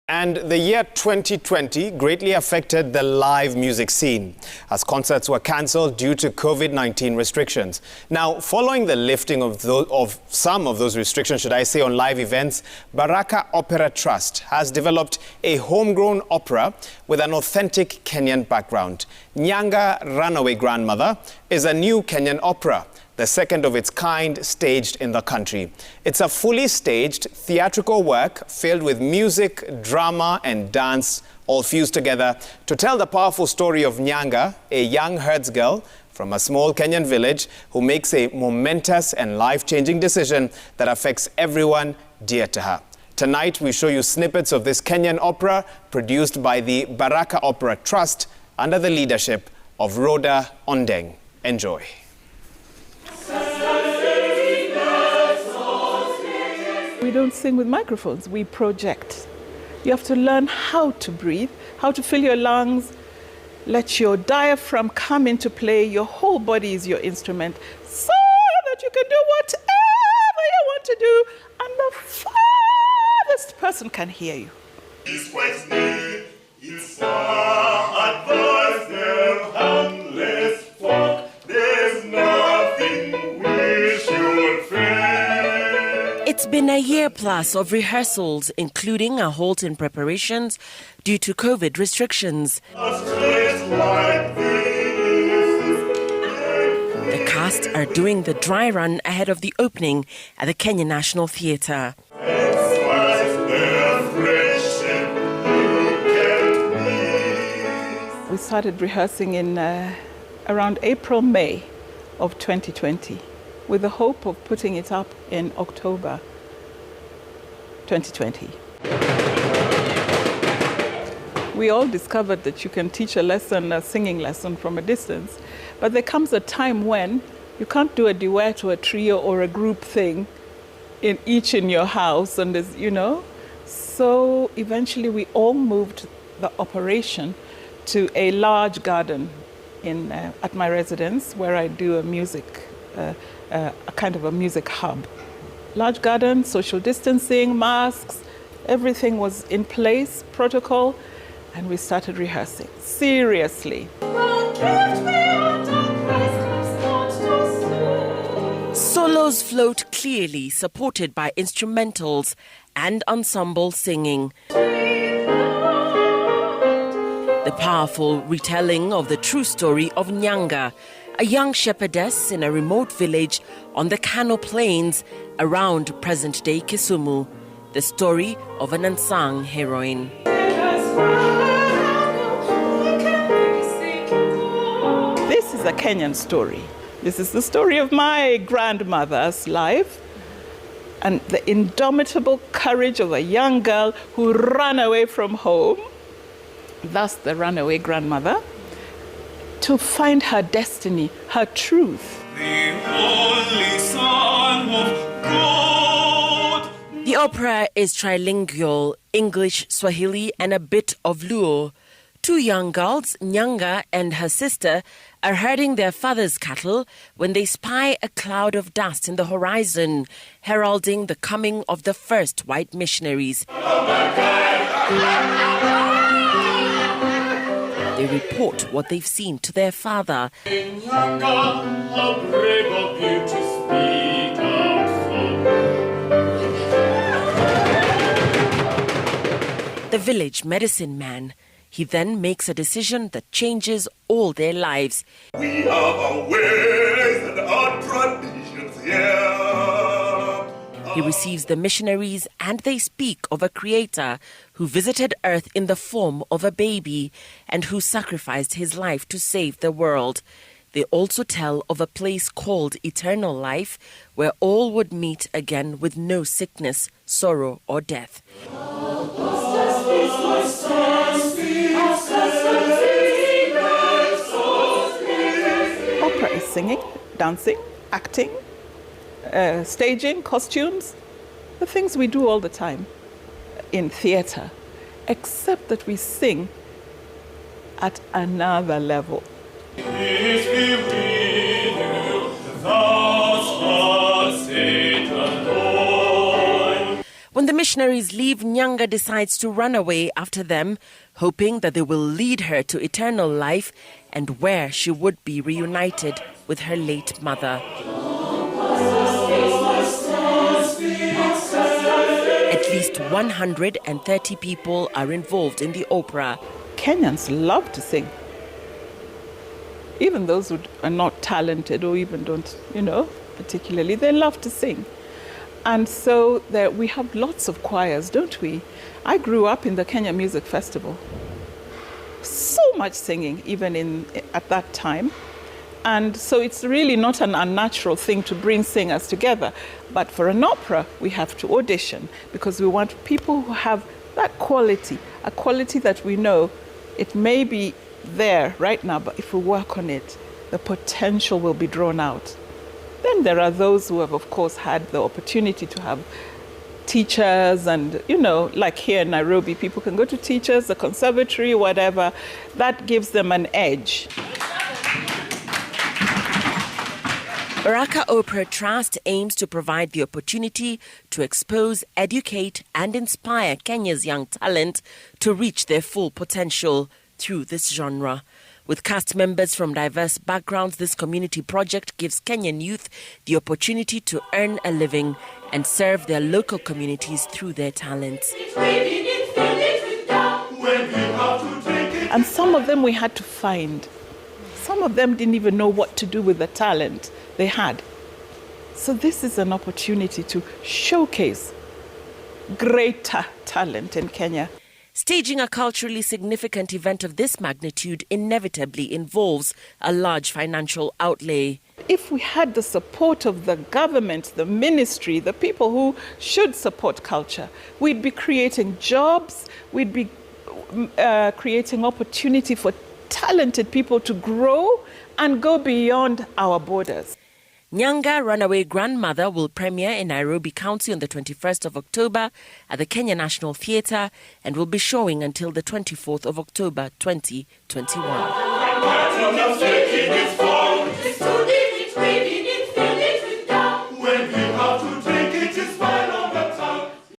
And the year 2020 greatly affected the live music scene as concerts were cancelled due to COVID-19 restrictions. Now, following the lifting of some of those restrictions, should I say, on live events, Baraka Opera Trust has developed a homegrown opera with an authentic Kenyan background. Nyanga, Runaway Grandmother, is a new Kenyan opera, the second of its kind staged in the country. It's a fully staged theatrical work filled with music, drama and dance, all fused together to tell the powerful story of Nyanga, a young herdsgirl from a small Kenyan village who makes a momentous and life-changing decision that affects everyone dear to her. Tonight, we show you snippets of this Kenyan opera produced by the Baraka Opera Trust under the leadership of Rhoda Ondeng. Enjoy. We don't sing with microphones, we project. You have to learn how to breathe, how to fill your lungs, let your diaphragm come into play. Your whole body is your instrument so that you can do whatever you want to do and the farthest person can hear you. It's quite near, it's far, advise them, harmless folk, there's nothing we should fear. It's been a year plus of rehearsals, including a halt in preparations due to COVID restrictions. The cast are doing the dry run ahead of the opening at the Kenyan National Theatre. We started rehearsing in around April, May of 2020 with the hope of putting it up in October 2020. We all discovered that you can teach a singing lesson from a distance, but there comes a time when you can't do a duet or a trio or a group thing in your house, and So eventually we all moved the operation to a large garden at my residence where I do a kind of a music hub. Large garden, social distancing, masks, everything was in place, protocol, and we started rehearsing seriously. Solos float clearly, supported by instrumentals and ensemble singing. The powerful retelling of the true story of Nyanga, a young shepherdess in a remote village on the Kano Plains around present-day Kisumu, the story of an unsung heroine. This is a Kenyan story. This is the story of my grandmother's life and the indomitable courage of a young girl who ran away from home, thus the runaway grandmother, to find her destiny, her truth. The only Son of God. The opera is trilingual, English, Swahili, and a bit of Luo. Two young girls, Nyanga and her sister, are herding their father's cattle when they spy a cloud of dust in the horizon, heralding the coming of the first white missionaries. They report what they've seen to their father. The village medicine man. He then makes a decision that changes all their lives. We have our ways and our traditions here. He receives the missionaries and they speak of a creator who visited Earth in the form of a baby and who sacrificed his life to save the world. They also tell of a place called eternal life where all would meet again with no sickness, sorrow or death. Opera is singing, dancing, acting, staging, costumes, the things we do all the time in theatre, except that we sing at another level. When the missionaries leave, Nyanga decides to run away after them, hoping that they will lead her to eternal life and where she would be reunited with her late mother. At least 130 people are involved in the opera. Kenyans love to sing. Even those who are not talented or even don't, particularly, they love to sing. And so we have lots of choirs, don't we? I grew up in the Kenya Music Festival. So much singing, even at that time. And so it's really not an unnatural thing to bring singers together. But for an opera, we have to audition because we want people who have that quality, a quality that we know it may be there right now, but if we work on it, the potential will be drawn out. Then there are those who have, of course, had the opportunity to have teachers and, like here in Nairobi, people can go to teachers, the conservatory, whatever. That gives them an edge. Baraka Opera Trust aims to provide the opportunity to expose, educate and inspire Kenya's young talent to reach their full potential through this genre. With cast members from diverse backgrounds, this community project gives Kenyan youth the opportunity to earn a living and serve their local communities through their talents. And some of them we had to find. Some of them didn't even know what to do with the talent they had. So this is an opportunity to showcase greater talent in Kenya. Staging a culturally significant event of this magnitude inevitably involves a large financial outlay. If we had the support of the government, the ministry, the people who should support culture, we'd be creating jobs, we'd be creating opportunity for talented people to grow and go beyond our borders. Nyanga, Runaway Grandmother, will premiere in Nairobi County on the 21st of October at the Kenya National Theatre and will be showing until the 24th of October 2021.